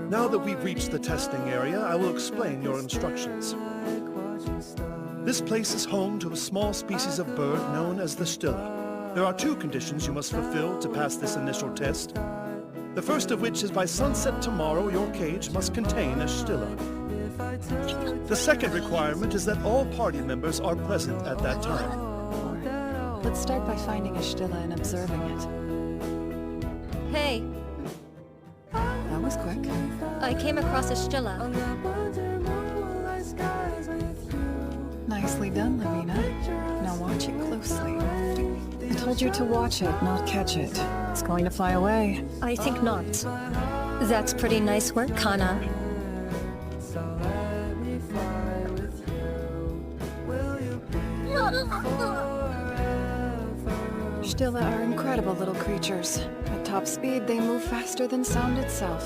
Now that we've reached the testing area, I will explain your instructions. This place is home to a small species of bird known as the stilla. There are 2 conditions you must fulfill to pass this initial test. The first of which is by sunset tomorrow, your cage must contain a stilla. The second requirement is that all party members are present at that time. Let's start by finding a stilla and observing it. Hey, That was quick. I came across a stilla. Nicely done, Lavina. Now watch it closely. I told you to watch it, not catch it. It's going to fly away. I think not. That's pretty nice work, Kana. Stilla are incredible little creatures. At top speed, they move faster than sound itself.